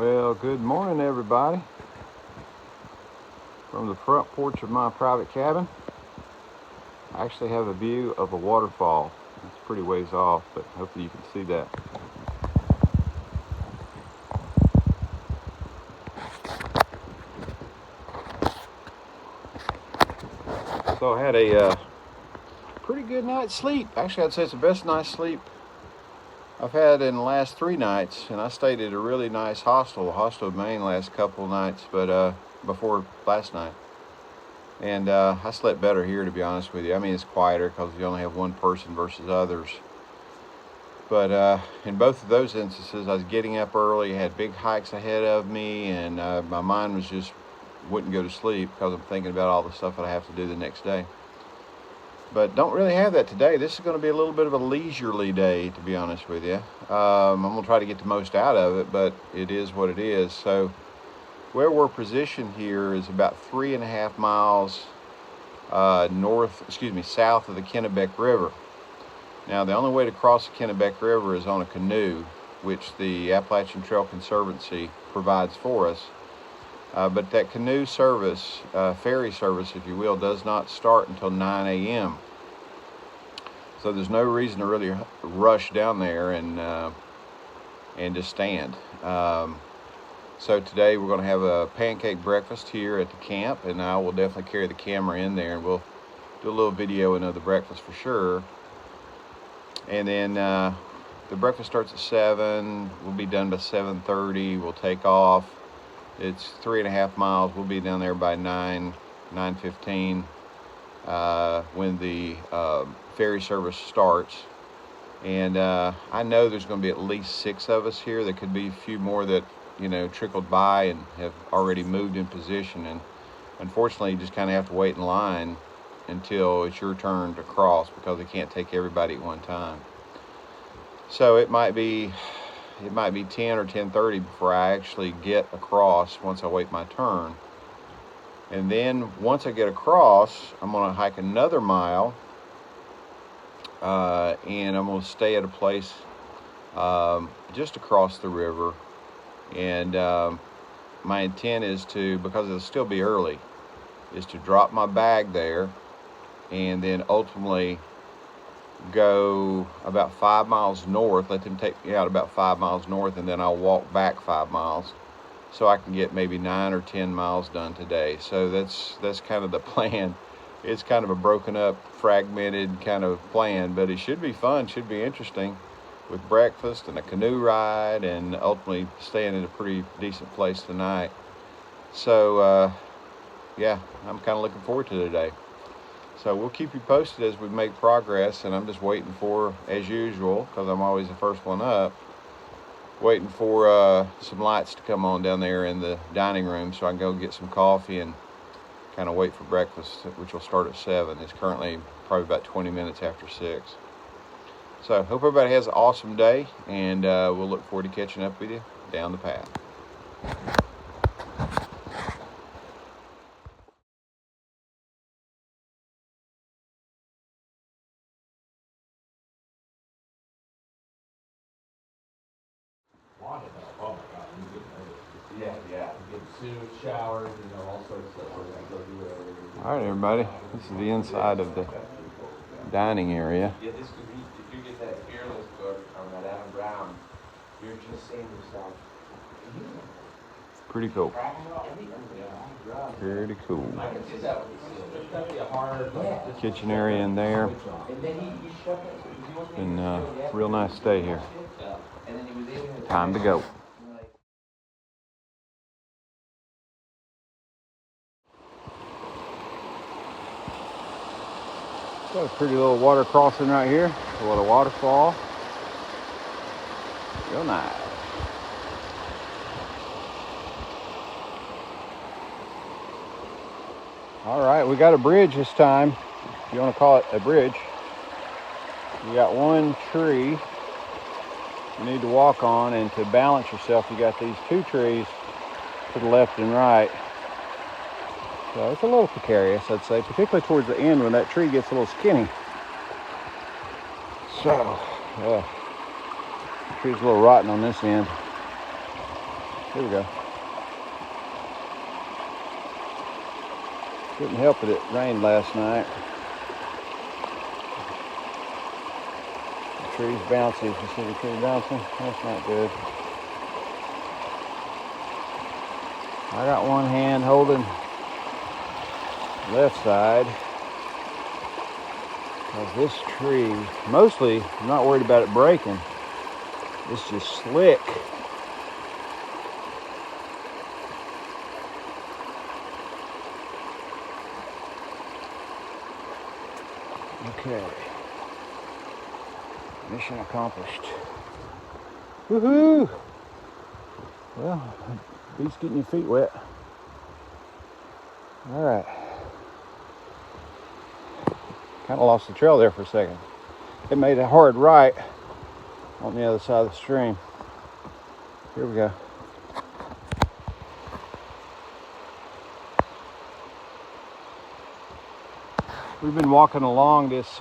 Well, good morning, everybody. From the front porch of my private cabin, I actually have a view of a waterfall. It's pretty ways off, but hopefully you can see that. So I had a pretty good night's sleep. Actually, I'd say it's the best night's sleep I've had in the last 3 nights, and I stayed at a really nice hostel of Maine, last couple of nights, but before last night. And I slept better here, to be honest with you. I mean, it's quieter because you only have one person versus others. But in both of those instances, I was getting up early, had big hikes ahead of me, and my mind was just wouldn't go to sleep because I'm thinking about all the stuff that I have to do the next day. But don't really have that today. This is going to be a little bit of a leisurely day, to be honest with you. I'm going to try to get the most out of it, but it is what it is. So where we're positioned here is about 3.5 miles south of the Kennebec River. Now, the only way to cross the Kennebec River is on a canoe, which the Appalachian Trail Conservancy provides for us. But that canoe service, ferry service, if you will, does not start until 9 a.m. So there's no reason to really rush down there and just stand. So today we're going to have a pancake breakfast here at the camp, and I will definitely carry the camera in there, and we'll do a little video of the breakfast for sure. And then the breakfast starts at 7. We'll be done by 7:30. We'll take off. It's 3.5 miles. We'll be down there by 9:15 when the ferry service starts. And I know there's going to be at least 6 of us here. There could be a few more that trickled by and have already moved in position. And unfortunately, you just kind of have to wait in line until it's your turn to cross because they can't take everybody at one time. So it might be 10 or 10:30 before I actually get across once I wait my turn. And then once I get across, I'm going to hike another mile, and I'm going to stay at a place just across the river. And my intent is to, because it'll still be early, is to drop my bag there and then ultimately go about 5 miles north, let them take me out about 5 miles north, and then I'll walk back 5 miles so I can get maybe 9 or 10 miles done today. So that's kind of the plan. It's kind of a broken up, fragmented kind of plan, but it should be fun, should be interesting, with breakfast and a canoe ride and ultimately staying in a pretty decent place tonight. So yeah, I'm kind of looking forward to today. So we'll keep you posted as we make progress, and I'm just waiting for, as usual, because I'm always the first one up, waiting for some lights to come on down there in the dining room so I can go get some coffee and kind of wait for breakfast, which will start at 7. It's currently probably about 20 minutes after 6. So hope everybody has an awesome day, and we'll look forward to catching up with you down the path. Oh my God, you get yeah. You get suits, showers, all sorts of stuff. All right, everybody. This is the inside of the dining area. Yeah, this could be, if you get that Fearless book from that Adam Brown, you're just saying to yourself, Pretty cool. Pretty cool. I can see that with the seal. There's got to be a hard Kitchen area in there. Been a real nice stay here. Time to go. Got a pretty little water crossing right here. A little waterfall. Real nice. All right, we got a bridge this time. If you want to call it a bridge. You got one tree you need to walk on, and to balance yourself, you got these 2 trees to the left and right. So it's a little precarious, I'd say, particularly towards the end when that tree gets a little skinny. So, the tree's a little rotten on this end. Here we go. Couldn't help it, it rained last night. The tree's bouncy. You see the tree bouncing? That's not good. I got one hand holding left side. Because this tree, mostly, I'm not worried about it breaking. It's just slick. Okay. Mission accomplished. Woohoo! Well, beats getting your feet wet. All right. Kind of lost the trail there for a second. It made a hard right on the other side of the stream. Here we go. We've been walking along this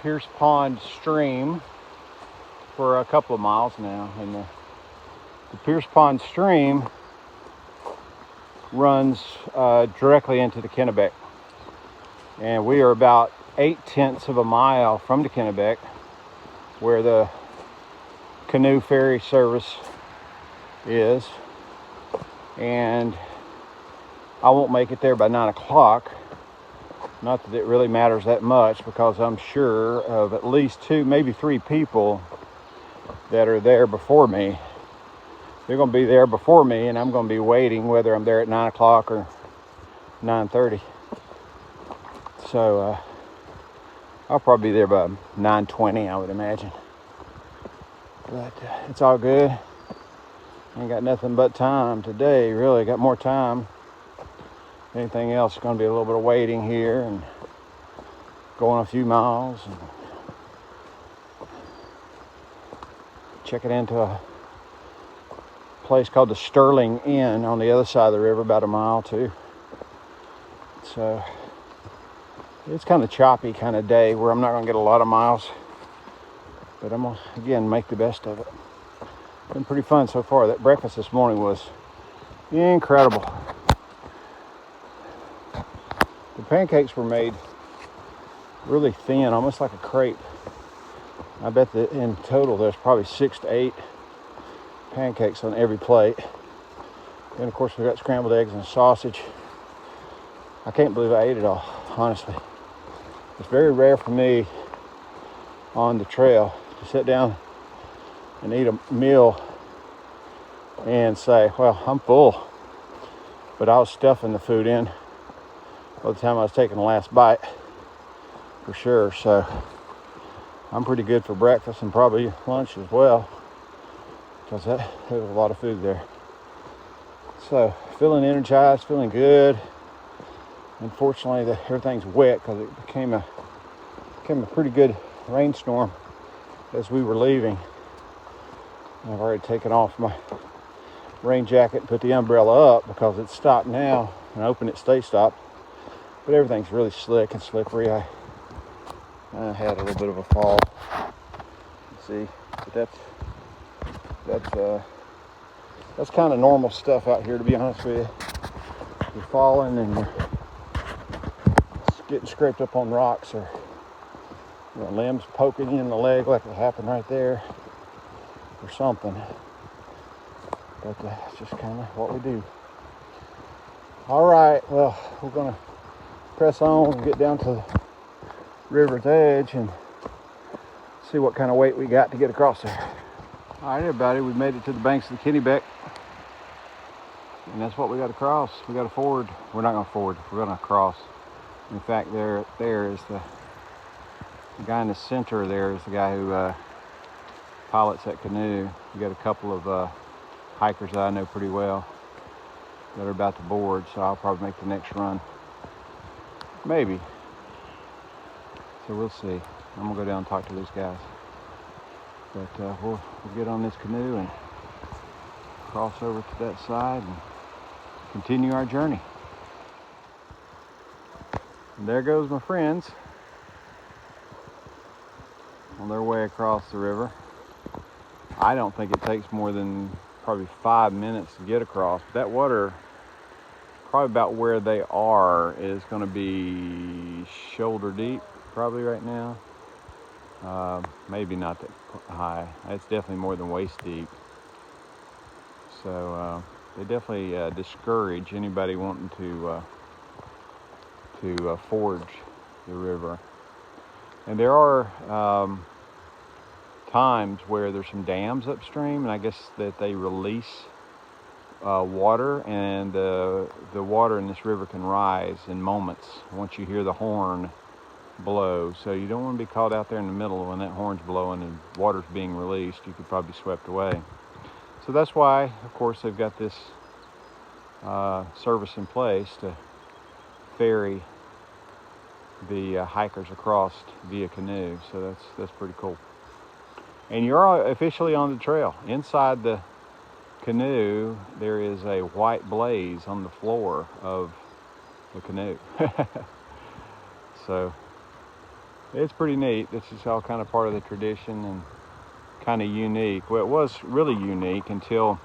Pierce Pond stream for a couple of miles now, and the Pierce Pond stream runs directly into the Kennebec, and we are about 0.8 of a mile from the Kennebec, where the canoe ferry service is, and I won't make it there by 9 o'clock. Not that it really matters that much, because I'm sure of at least 2, maybe 3 people that are there before me. They're going to be there before me, and I'm going to be waiting, whether I'm there at 9 o'clock or 9:30. So I'll probably be there by 9:20, I would imagine. But it's all good. Ain't got nothing but time today, really. Got more time. Anything else is going to be a little bit of waiting here and going a few miles and checking into a place called the Sterling Inn on the other side of the river, about a mile too. So it's kind of choppy kind of day where I'm not going to get a lot of miles, but I'm going to, again, make the best of it. Been pretty fun so far. That breakfast this morning was incredible. The pancakes were made really thin, almost like a crepe. I bet that in total there's probably 6 to 8 pancakes on every plate. And of course we got scrambled eggs and sausage. I can't believe I ate it all, honestly. It's very rare for me on the trail to sit down and eat a meal and say, well, I'm full. But I was stuffing the food in by the time I was taking the last bite, for sure. So I'm pretty good for breakfast and probably lunch as well, because there was a lot of food there. So feeling energized, feeling good. Unfortunately, everything's wet because it became a pretty good rainstorm as we were leaving. I've already taken off my rain jacket and put the umbrella up because it's stopped now, and open it stay stopped. But everything's really slick and slippery. I had a little bit of a fall. See, but that's kind of normal stuff out here, to be honest with you. You're falling and you're getting scraped up on rocks, or limbs poking you in the leg like it happened right there, or something. But it's just kind of what we do. All right, well, we're gonna press on and get down to the river's edge and see what kind of weight we got to get across there. All right, everybody, we made it to the banks of the Kennebec, and that's what we got to cross. We got to ford. We're not going to ford. We're going to cross. In fact, there is the guy in the center. There is the guy who pilots that canoe. We got a couple of hikers that I know pretty well that are about to board, so I'll probably make the next run. Maybe. So we'll see. I'm going to go down and talk to these guys. But we'll get on this canoe and cross over to that side and continue our journey. And there goes my friends on their way across the river. I don't think it takes more than probably 5 minutes to get across. But that water, probably about where they are, is going to be shoulder deep probably right now. Maybe not that high. It's definitely more than waist deep. So they definitely discourage anybody wanting to forge the river. And there are times where there's some dams upstream, and I guess that they release water, and the water in this river can rise in moments once you hear the horn blow. So you don't want to be caught out there in the middle when that horn's blowing and water's being released. You could probably be swept away. So that's why, of course, they've got this service in place to ferry the hikers across via canoe. So that's pretty cool. And you're officially on the trail. Inside the canoe, there is a white blaze on the floor of the canoe. So it's pretty neat. This is all kind of part of the tradition and kind of unique. Well, it was really unique until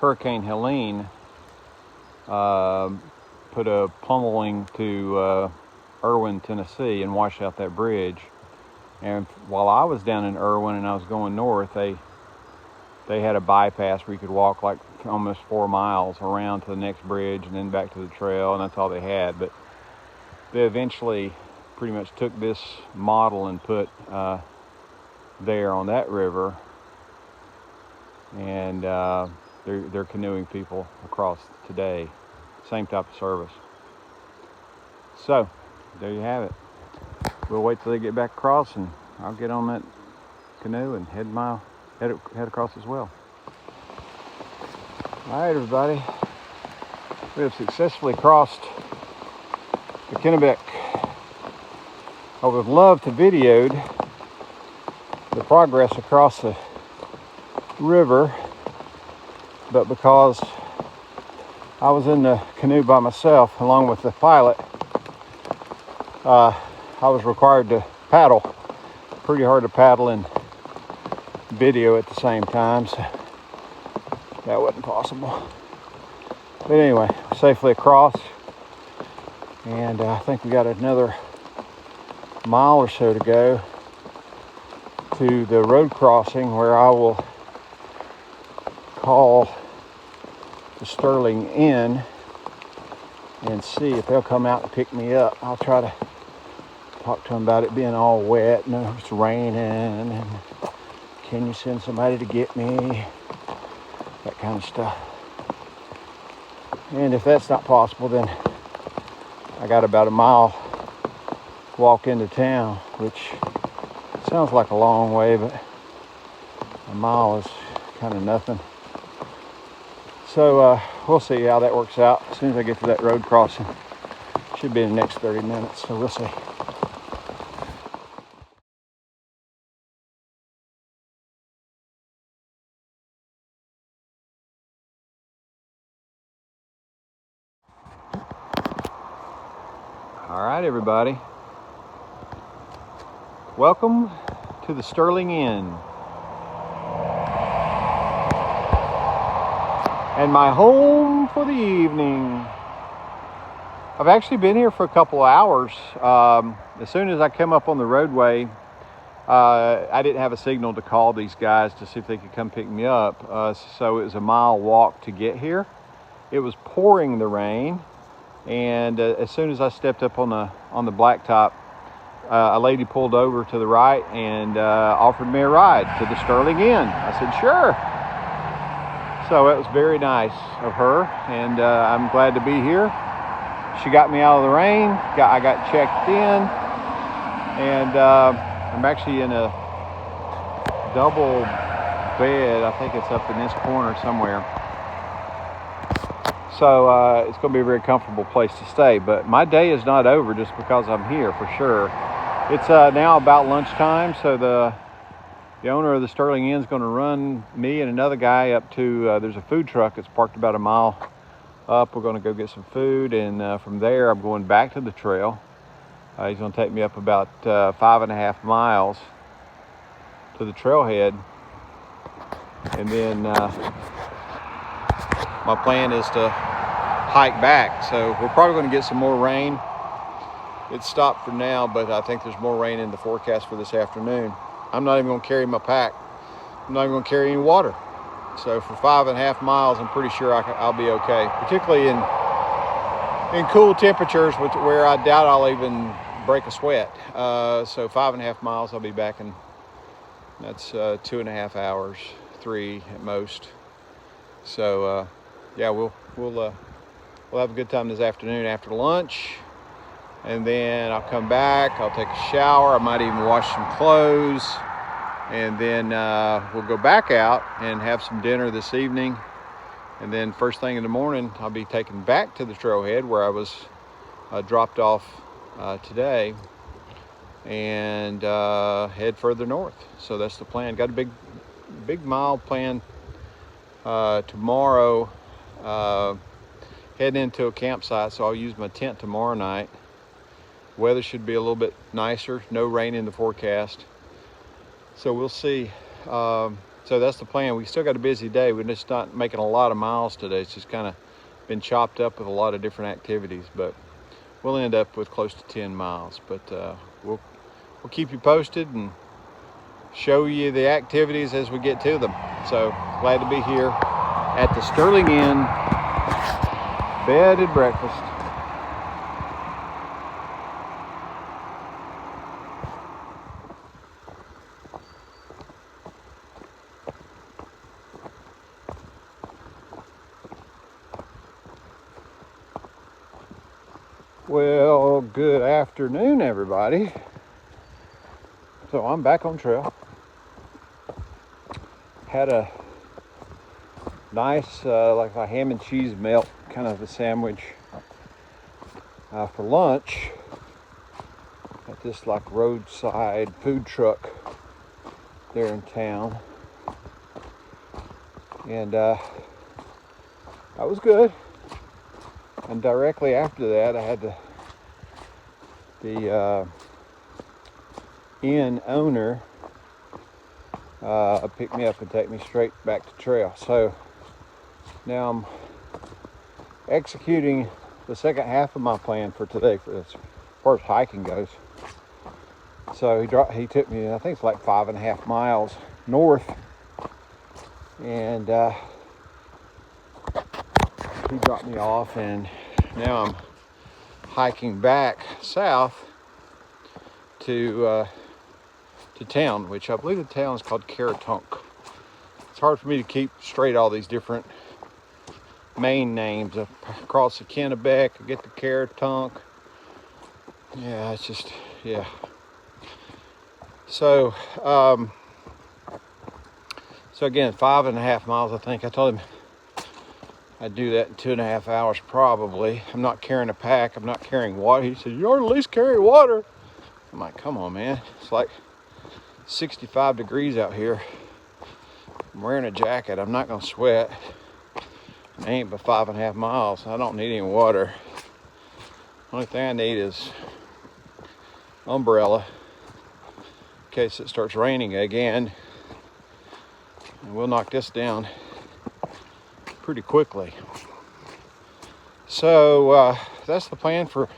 Hurricane Helene put a pummeling to Erwin, Tennessee, and washed out that bridge. And while I was down in Erwin and I was going north, they had a bypass where you could walk like almost 4 miles around to the next bridge and then back to the trail, and that's all they had. But they eventually pretty much took this model and put there on that river, and they're canoeing people across today. Same type of service. So there you have it. We'll wait till they get back across, and I'll get on that canoe and head across as well. All right, everybody. We have successfully crossed the Kennebec. I would love to videoed the progress across the river, but because I was in the canoe by myself along with the pilot, I was required to paddle. Pretty hard to paddle and video at the same time, so that wasn't possible. But anyway, safely across, and I think we got another mile or so to go to the road crossing where I will call the Sterling Inn and see if they'll come out and pick me up. I'll try to talk to them about it being all wet and it's raining, and can you send somebody to get me, that kind of stuff. And if that's not possible, then I got about a mile walk into town, which sounds like a long way, but a mile is kind of nothing. So we'll see how that works out. As soon as I get to that road crossing, should be in the next 30 minutes, so we'll see. All right, everybody. Welcome to the Sterling Inn. And my home for the evening. I've actually been here for a couple of hours. As soon as I came up on the roadway, I didn't have a signal to call these guys to see if they could come pick me up. So it was a mile walk to get here. It was pouring the rain. And as soon as I stepped up on the blacktop, a lady pulled over to the right and offered me a ride to the Sterling Inn. I said, sure. So it was very nice of her, and I'm glad to be here. She got me out of the rain. I got checked in, and I'm actually in a double bed. I think it's up in this corner somewhere. So it's going to be a very comfortable place to stay. But my day is not over just because I'm here, for sure. It's now about lunchtime, so the owner of the Sterling Inn is going to run me and another guy up to, there's a food truck that's parked about a mile up. We're going to go get some food, and from there I'm going back to the trail. He's going to take me up about 5.5 miles to the trailhead. And then my plan is to hike back. So we're probably going to get some more rain. It's stopped for now, but I think there's more rain in the forecast for this afternoon. I'm not even going to carry my pack. I'm not even going to carry any water. So for 5.5 miles, I'm pretty sure I'll be okay, particularly in cool temperatures where I doubt I'll even break a sweat. So 5.5 miles, I'll be back in, that's 2.5 hours, 3 at most. So yeah, we'll have a good time this afternoon after lunch. And then I'll come back, I'll take a shower, I might even wash some clothes. And then we'll go back out and have some dinner this evening. And then first thing in the morning, I'll be taken back to the trailhead where I was dropped off today, and head further north. So that's the plan. Got a big mile plan tomorrow. Heading into a campsite, so I'll use my tent tomorrow night. Weather should be a little bit nicer. No rain in the forecast. So we'll see. So that's the plan. We still got a busy day. We're just not making a lot of miles today. It's just kind of been chopped up with a lot of different activities, but we'll end up with close to 10 miles. But we'll keep you posted and show you the activities as we get to them. So glad to be here at the Sterling Inn bed and breakfast. Well, good afternoon, everybody. So I'm back on trail. Had a nice, like a ham and cheese melt kind of a sandwich for lunch at this like roadside food truck there in town. And that was good. And directly after that, I had the inn owner pick me up and take me straight back to trail. So now I'm executing the second half of my plan for today, as far as hiking goes. So he took me, I think it's like 5.5 miles north, and he dropped me off, and now I'm hiking back south to town, which I believe the town is called Kennebec. It's hard for me to keep straight all these different main names. Across the Kennebec, I get the Kennebec. Yeah, it's just, yeah. So again, 5.5 miles, I think. I told him I'd do that in 2.5 hours probably. I'm not carrying a pack. I'm not carrying water. He said, you ought to at least carry water. I'm like, come on, man. It's like 65 degrees out here. I'm wearing a jacket. I'm not going to sweat. It ain't but 5.5 miles. I don't need any water. Only thing I need is umbrella in case it starts raining again. And we'll knock this down pretty quickly. So that's the plan for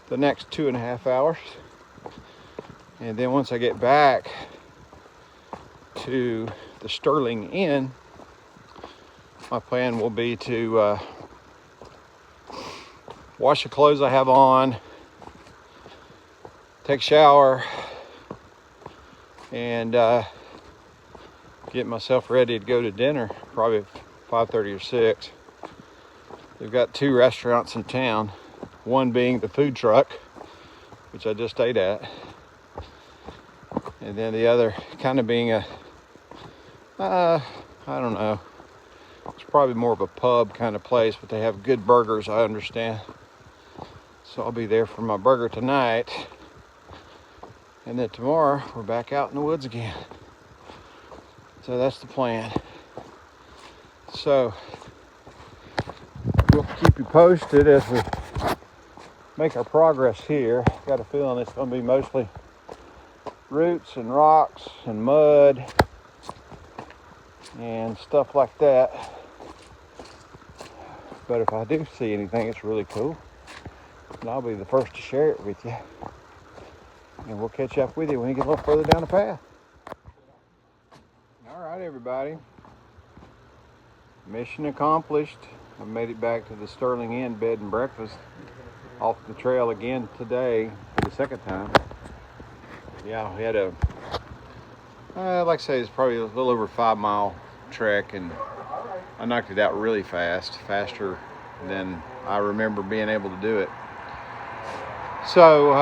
the next 2.5 hours. And then once I get back to the Sterling Inn, my plan will be to wash the clothes I have on, take a shower, and get myself ready to go to dinner, probably at 5:30 or 6. They've got 2 restaurants in town, one being the food truck, which I just ate at, and then the other kind of being a, I don't know, it's probably more of a pub kind of place, but they have good burgers, I understand. So I'll be there for my burger tonight, and then tomorrow we're back out in the woods again. So that's the plan. So we'll keep you posted as we make our progress here. Got a feeling it's going to be mostly roots and rocks and mud. and stuff like that. But if I do see anything, it's really cool, and I'll be the first to share it with you. And we'll catch up with you when you get a little further down the path. All right, everybody. Mission accomplished. I made it back to the Sterling Inn bed and breakfast off the trail again today for the second time. Yeah, we had a, like I say, it's probably a little over 5 mile trek, and I knocked it out really fast, faster than I remember being able to do it. So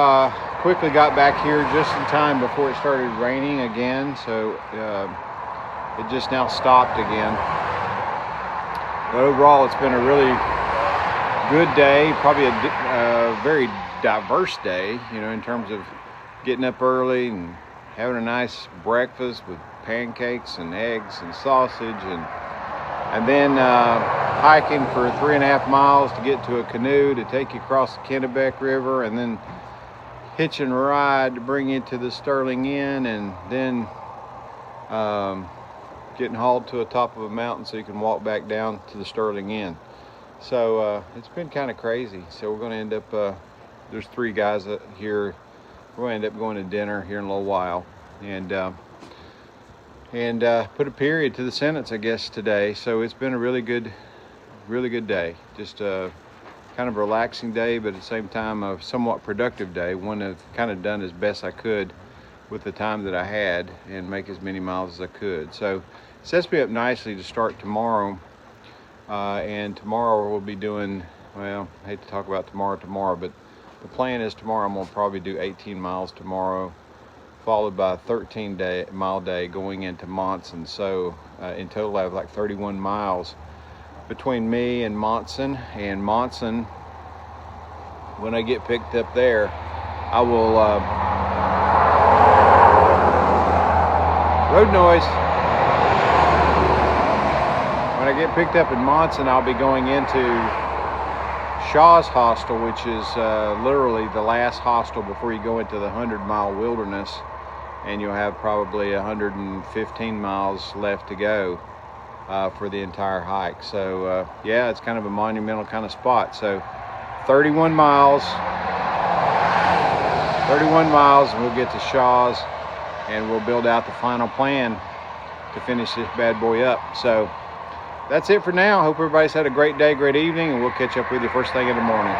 quickly got back here just in time before it started raining again, so it just now stopped again. But overall, it's been a really good day, probably a very diverse day, in terms of getting up early and having a nice breakfast with pancakes and eggs and sausage, and then hiking for 3.5 miles to get to a canoe to take you across the Kennebec River, and then hitching a ride to bring you to the Sterling Inn, and then getting hauled to the top of a mountain so you can walk back down to the Sterling Inn. So it's been kind of crazy. So we're going to end up, there's 3 guys here. We're going to end up going to dinner here in a little while, and put a period to the sentence, I guess, today. So it's been a really good day. Just a kind of relaxing day, but at the same time a somewhat productive day. One I've kind of done as best I could with the time that I had and make as many miles as I could. So it sets me up nicely to start tomorrow. And tomorrow we'll be doing, well, I hate to talk about tomorrow, but the plan is tomorrow I'm going to probably do 18 miles tomorrow, followed by a 13-mile day going into Monson. So in total I have like 31 miles between me and Monson. And Monson, when I get picked up there, I will road noise. When I get picked up in Monson, I'll be going into Shaw's Hostel, which is literally the last hostel before you go into the 100-mile wilderness, and you'll have probably 115 miles left to go for the entire hike. So yeah, it's kind of a monumental kind of spot. So 31 miles, and we'll get to Shaw's, and we'll build out the final plan to finish this bad boy up. So that's it for now. Hope everybody's had a great day, great evening, and we'll catch up with you first thing in the morning.